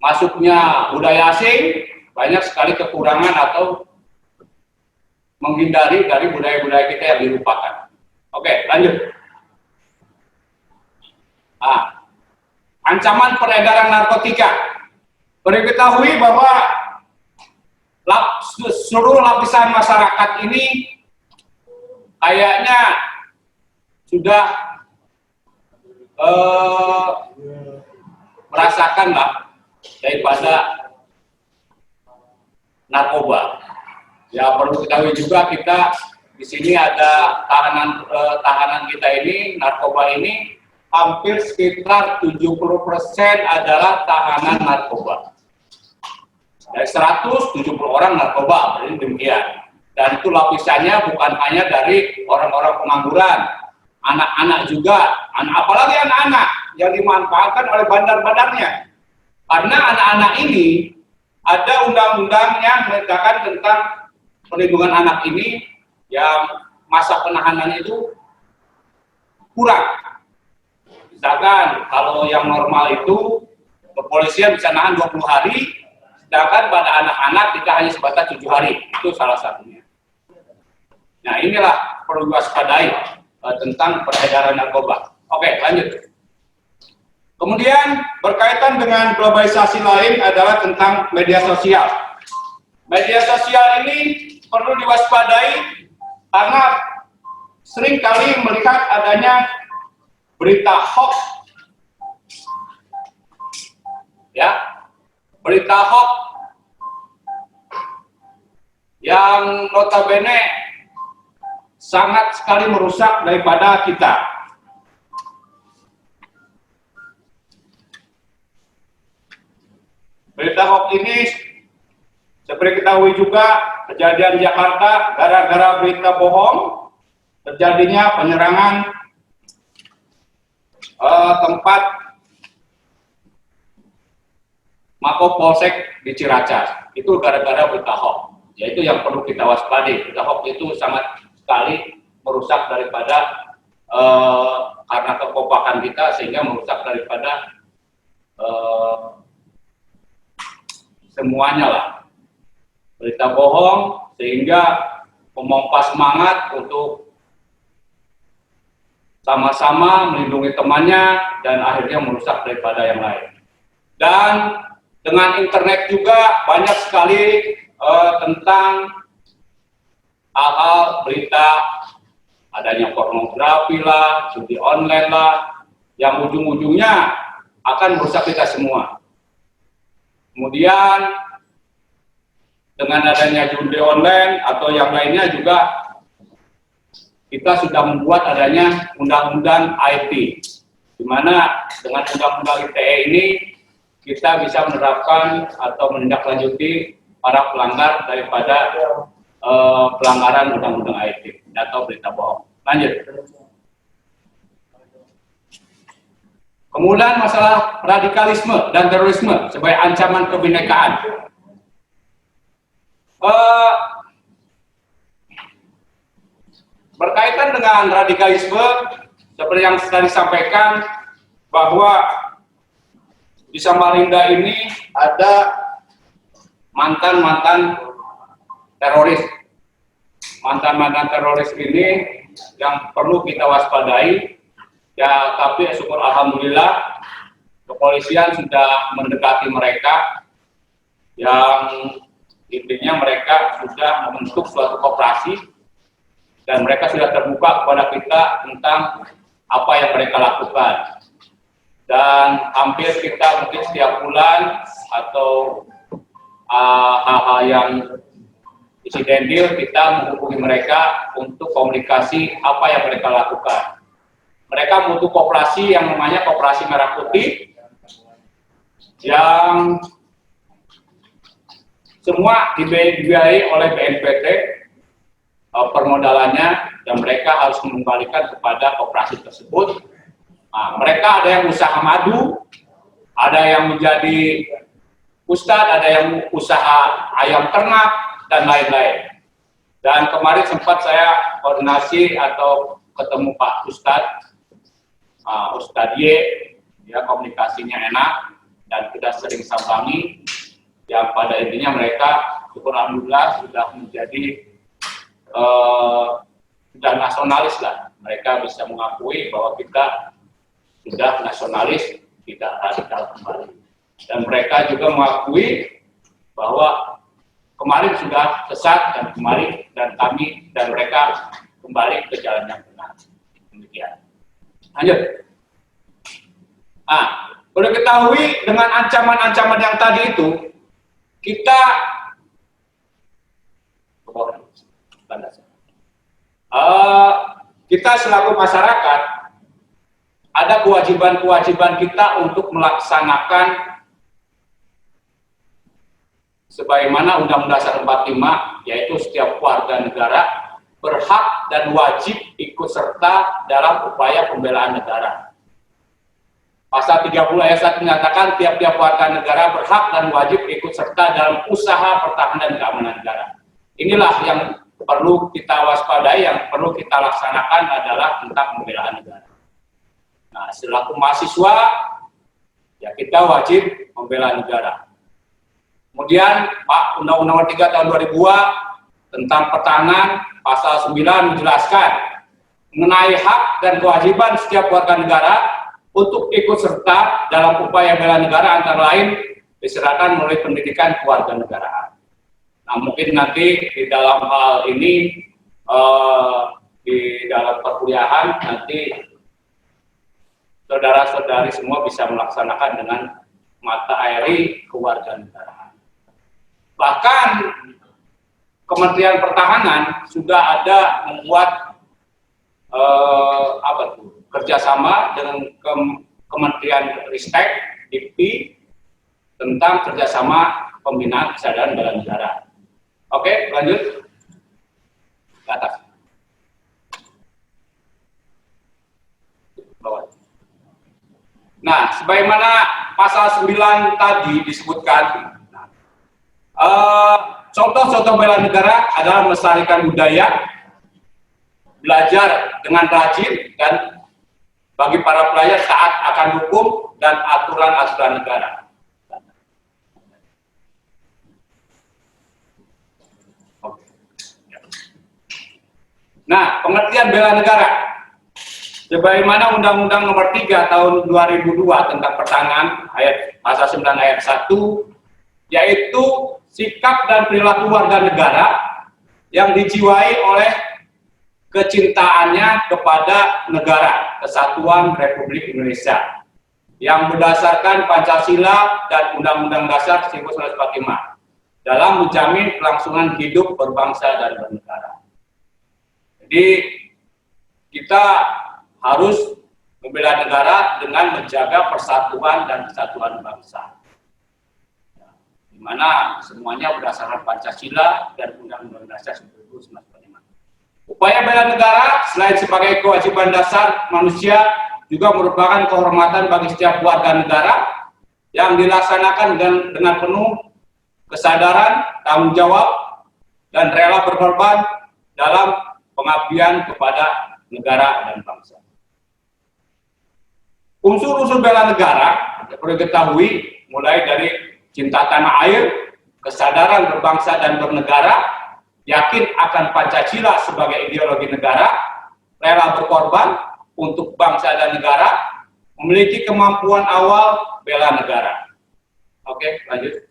masuknya budaya asing, banyak sekali kekurangan atau menghindari dari budaya-budaya kita yang dilupakan. Oke, lanjut. Ancaman peredaran narkotika. Perlu diketahui bahwa seluruh lapisan masyarakat ini kayaknya sudah merasakan lah daripada narkoba. Ya perlu diketahui juga kita di sini ada tahanan kita ini, narkoba ini hampir sekitar 70% adalah tahanan narkoba. Dari 170 orang narkoba, berarti demikian. Dan itu lapisannya bukan hanya dari orang-orang pengangguran, anak-anak juga, apalagi anak-anak yang dimanfaatkan oleh bandar-bandarnya. Karena anak-anak ini ada undang-undang yang mengatakan tentang perlindungan anak ini yang masa penahanan itu kurang. Misalkan kalau yang normal itu kepolisian bisa nahan 20 hari, sedangkan pada anak-anak kita hanya sebatas 7 hari. Itu salah satunya. Nah inilah perlu diwaspadai tentang peredaran narkoba. Oke, lanjut. Kemudian berkaitan dengan globalisasi lain adalah tentang media sosial. Media sosial ini perlu diwaspadai karena sering kali melihat adanya berita hoax, ya, berita hoax yang notabene sangat sekali merusak daripada kita. Berita hoax ini seperti ketahui juga kejadian Jakarta gara-gara berita bohong terjadinya penyerangan tempat Mako Polsek di Ciracas. Itu gara-gara berita hoax. Yaitu yang perlu kita waspadai. Berita hoax itu sangat sekali merusak daripada karena kekompakan kita sehingga merusak daripada semuanya lah. Berita bohong sehingga memompa semangat untuk sama-sama melindungi temannya dan akhirnya merusak daripada yang lain. Dan dengan internet juga banyak sekali tentang hal-hal berita adanya pornografi lah, judi online lah, yang ujung-ujungnya akan merusak kita semua. Kemudian dengan adanya judi online atau yang lainnya juga kita sudah membuat adanya undang-undang IT, di mana dengan undang-undang ITE ini kita bisa menerapkan atau menindaklanjuti para pelanggar daripada pelanggaran undang-undang IT atau berita bohong. Lanjut. Kemudian masalah radikalisme dan terorisme sebagai ancaman kebinekaan. Berkaitan dengan radikalisme, seperti yang tadi disampaikan bahwa di Samarinda ini ada mantan-mantan teroris. Mantan-mantan teroris ini yang perlu kita waspadai. Ya, tapi syukur alhamdulillah kepolisian sudah mendekati mereka, yang intinya mereka sudah membentuk suatu koperasi dan mereka sudah terbuka kepada kita tentang apa yang mereka lakukan. Dan hampir kita mungkin setiap bulan atau hal-hal yang insidentil kita menghubungi mereka untuk komunikasi apa yang mereka lakukan. Mereka butuh koperasi yang namanya Koperasi Merah Putih yang semua dibiayai oleh BNPT permodalannya, dan mereka harus mengembalikan kepada koperasi tersebut. Nah, mereka ada yang usaha madu, ada yang menjadi ustadz, ada yang usaha ayam ternak, dan lain-lain. Dan kemarin sempat saya koordinasi atau ketemu Pak Ustadz, Ustadz Y, ya komunikasinya enak, dan kita sering sambangi, yang pada intinya mereka syukur alhamdulillah sudah menjadi sudah nasionalis lah. Mereka bisa mengakui bahwa kita sudah nasionalis, tidak radikal kembali. Dan mereka juga mengakui bahwa kemarin sudah sesat dan kemarin dan kami dan mereka kembali ke jalan yang benar. Demikian. Lanjut. Nah, perlu ketahui dengan ancaman-ancaman yang tadi itu, kita kita selaku masyarakat ada kewajiban-kewajiban kita untuk melaksanakan sebagaimana Undang-Undang Dasar 45, yaitu setiap warga negara berhak dan wajib ikut serta dalam upaya pembelaan negara. Pasal 30 ayat 1 menyatakan tiap-tiap warga negara berhak dan wajib ikut serta dalam usaha pertahanan dan keamanan negara. Inilah yang perlu kita waspadai, yang perlu kita laksanakan adalah tentang pembelaan negara. Nah, selaku mahasiswa, ya kita wajib membela negara. Kemudian Pak Undang-Undang Nomor 3 Tahun 2002 tentang pertahanan pasal 9 menjelaskan mengenai hak dan kewajiban setiap warga negara untuk ikut serta dalam upaya bela negara, antara lain diserahkan melalui pendidikan kewarganegaraan. Nah, mungkin nanti di dalam hal ini di dalam perkuliahan nanti saudara-saudari semua bisa melaksanakan dengan mata airi kewarganegaraan. Bahkan Kementerian Pertahanan sudah ada membuat kerjasama dengan Kementerian Ristek (DIPI) tentang kerjasama pembinaan kesadaran bela negara. Oke, lanjut ke atas. Bawah. Nah, sebagaimana pasal 9 tadi disebutkan, contoh-contoh bela negara adalah melestarikan budaya, belajar dengan rajin, dan bagi para pelajar taat akan hukum dan aturan-aturan negara. Nah, pengertian bela negara sebagaimana Undang-Undang Nomor 3 Tahun 2002 tentang pertahanan pasal 9 ayat 1, yaitu sikap dan perilaku warga negara yang dijiwai oleh kecintaannya kepada negara Kesatuan Republik Indonesia yang berdasarkan Pancasila dan Undang-Undang Dasar 1945 dalam menjamin kelangsungan hidup berbangsa dan bernegara. Jadi kita harus membela negara dengan menjaga persatuan dan kesatuan bangsa, di mana semuanya berdasarkan Pancasila dan Undang-Undang Dasar 1945. Upaya bela negara selain sebagai kewajiban dasar manusia juga merupakan kehormatan bagi setiap warga negara yang dilaksanakan dengan penuh kesadaran, tanggung jawab, dan rela berkorban dalam pengabdian kepada negara dan bangsa. Unsur-unsur bela negara perlu diketahui mulai dari cinta tanah air, kesadaran berbangsa dan bernegara, yakin akan Pancasila sebagai ideologi negara, rela berkorban untuk bangsa dan negara, memiliki kemampuan awal bela negara. Oke, lanjut.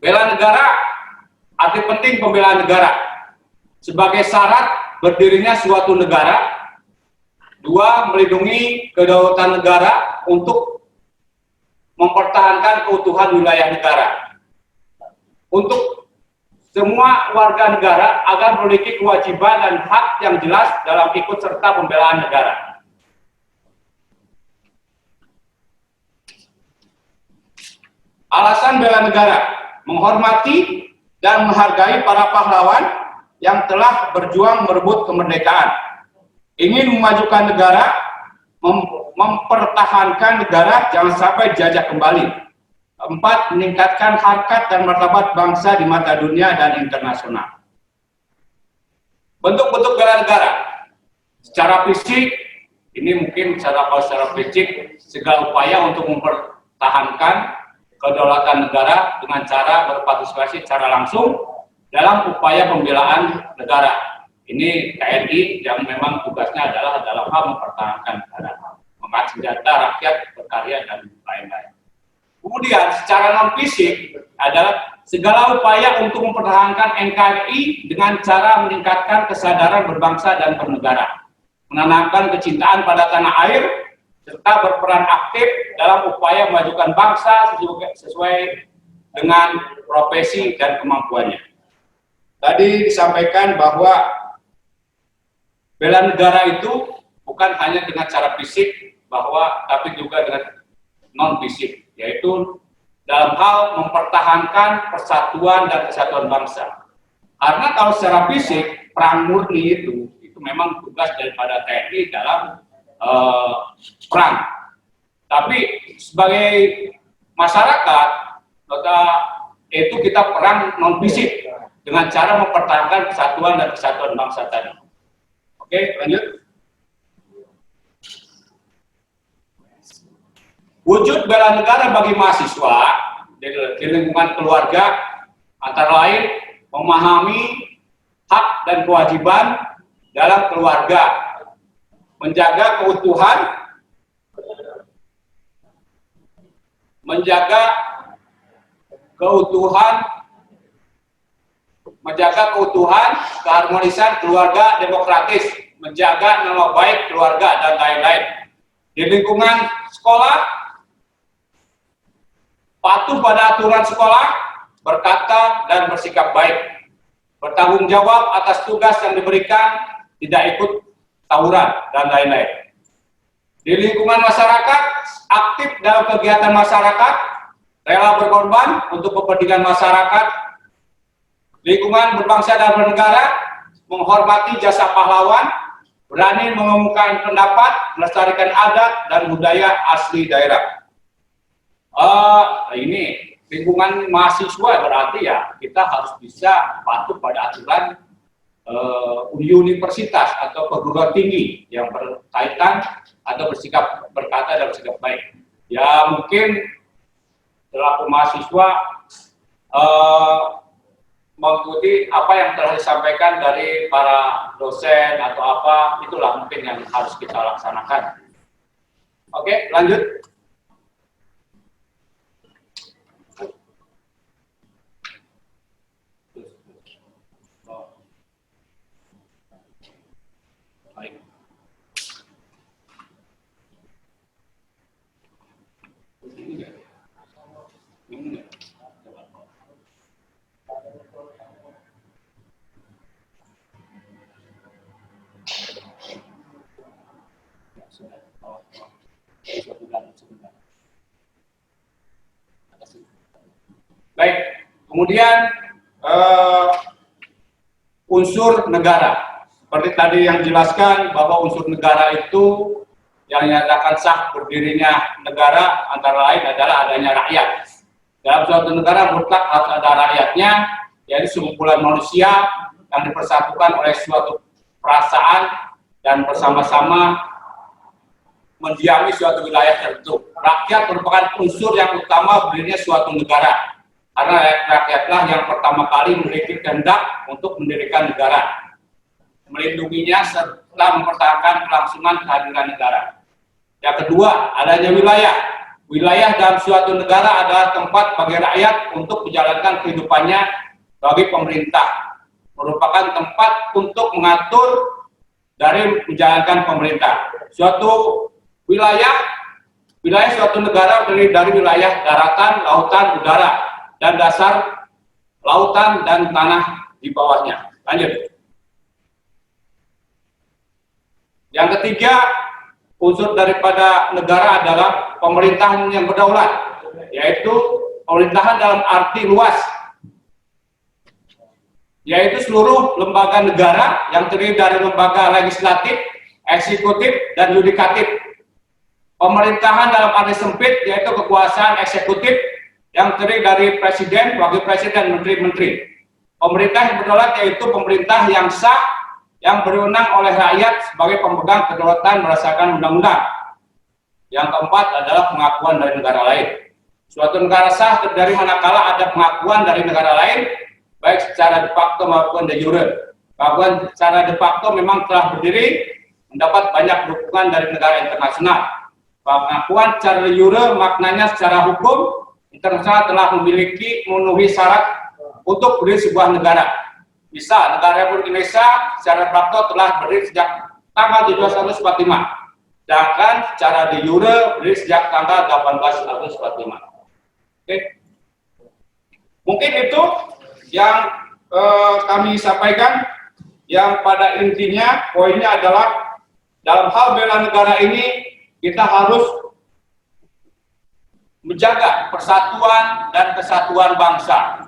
Bela negara, arti penting pembelaan negara sebagai syarat berdirinya suatu negara. 2. Melindungi kedaulatan negara untuk mempertahankan keutuhan wilayah negara. Untuk semua warga negara agar memiliki kewajiban dan hak yang jelas dalam ikut serta pembelaan negara. Alasan bela negara: menghormati dan menghargai para pahlawan yang telah berjuang merebut kemerdekaan, ingin memajukan negara, mempertahankan negara jangan sampai dijajah kembali. 4. Meningkatkan harkat dan martabat bangsa di mata dunia dan internasional. Bentuk-bentuk bela negara: secara fisik Ini mungkin secara fisik segala upaya untuk mempertahankan kedaulatan negara dengan cara berpartisipasi secara langsung dalam upaya pembelaan negara. Ini TNI yang memang tugasnya adalah dalam hal mempertahankan negara, mengangkat senjata, rakyat, berkarya, dan lain-lain. Kemudian secara non-fisik adalah segala upaya untuk mempertahankan NKRI dengan cara meningkatkan kesadaran berbangsa dan bernegara, menanamkan kecintaan pada tanah air, serta berperan aktif dalam upaya memajukan bangsa sesuai dengan profesi dan kemampuannya. Tadi disampaikan bahwa bela negara itu bukan hanya dengan cara fisik, tapi juga dengan non-fisik, yaitu dalam hal mempertahankan persatuan dan kesatuan bangsa. Karena kalau secara fisik, perang murni itu memang tugas daripada TNI dalam perang. Tapi sebagai masyarakat, itu kita perang non-fisik dengan cara mempertahankan kesatuan dan kesatuan bangsa tadi. Oke, lanjut. Wujud bela negara bagi mahasiswa di lingkungan keluarga antara lain memahami hak dan kewajiban dalam keluarga, menjaga keutuhan, keharmonisan keluarga demokratis, menjaga nama baik keluarga, dan lain-lain. Di lingkungan sekolah, patuh pada aturan sekolah, berkata dan bersikap baik, bertanggung jawab atas tugas yang diberikan, tidak ikut tawuran, dan lain-lain. Di lingkungan masyarakat, aktif dalam kegiatan masyarakat, rela berkorban untuk kepentingan masyarakat. Lingkungan berbangsa dan bernegara, menghormati jasa pahlawan, berani mengumumkan pendapat, melestarikan adat dan budaya asli daerah. Ini lingkungan mahasiswa berarti ya kita harus bisa patuh pada aturan universitas atau perguruan tinggi yang berkaitan atau berkata dan bersikap baik. Ya mungkin selaku mahasiswa mengikuti apa yang telah disampaikan dari para dosen atau apa, itulah mungkin yang harus kita laksanakan. Oke, lanjut. Baik, kemudian unsur negara. Seperti tadi yang dijelaskan bahwa unsur negara itu yang menyatakan sah berdirinya negara antara lain adalah adanya rakyat. Dalam suatu negara mutlak harus ada rakyatnya, yaitu sekumpulan manusia yang dipersatukan oleh suatu perasaan dan bersama-sama mendiami suatu wilayah tertentu. Rakyat merupakan unsur yang utama berdirinya suatu negara, karena rakyatlah yang pertama kali memiliki kehendak untuk mendirikan negara, melindunginya serta mempertahankan kelangsungan kehadiran negara. Yang kedua, adanya wilayah. Wilayah dalam suatu negara adalah tempat bagi rakyat untuk menjalankan kehidupannya bagi pemerintah, merupakan tempat untuk mengatur dari menjalankan pemerintah. Suatu wilayah suatu negara terdiri dari wilayah daratan, lautan, udara, dan dasar lautan dan tanah di bawahnya. Lanjut. Yang ketiga, unsur daripada negara adalah pemerintahan yang berdaulat, yaitu pemerintahan dalam arti luas, yaitu seluruh lembaga negara yang terdiri dari lembaga legislatif, eksekutif, dan yudikatif. Pemerintahan dalam arti sempit, yaitu kekuasaan eksekutif yang terdiri dari presiden, wakil presiden, menteri-menteri. Pemerintah yang berdaulat yaitu pemerintah yang sah yang berwenang oleh rakyat sebagai pemegang kedaulatan berdasarkan undang-undang. Yang keempat adalah pengakuan dari negara lain. Suatu negara sah dari manakala ada pengakuan dari negara lain, baik secara de facto maupun de jure. Pengakuan secara de facto memang telah berdiri, mendapat banyak dukungan dari negara internasional. Pengakuan secara de jure maknanya secara hukum internasional telah memenuhi syarat untuk berdiri sebuah negara. Misal, negara Republik Indonesia secara de facto telah berdiri sejak tanggal 17 Agustus 45. Sedangkan secara de jure berdiri sejak tanggal 18 Agustus 45. Oke. Mungkin itu yang kami sampaikan, yang pada intinya poinnya adalah dalam hal bela negara ini kita harus menjaga persatuan dan kesatuan bangsa.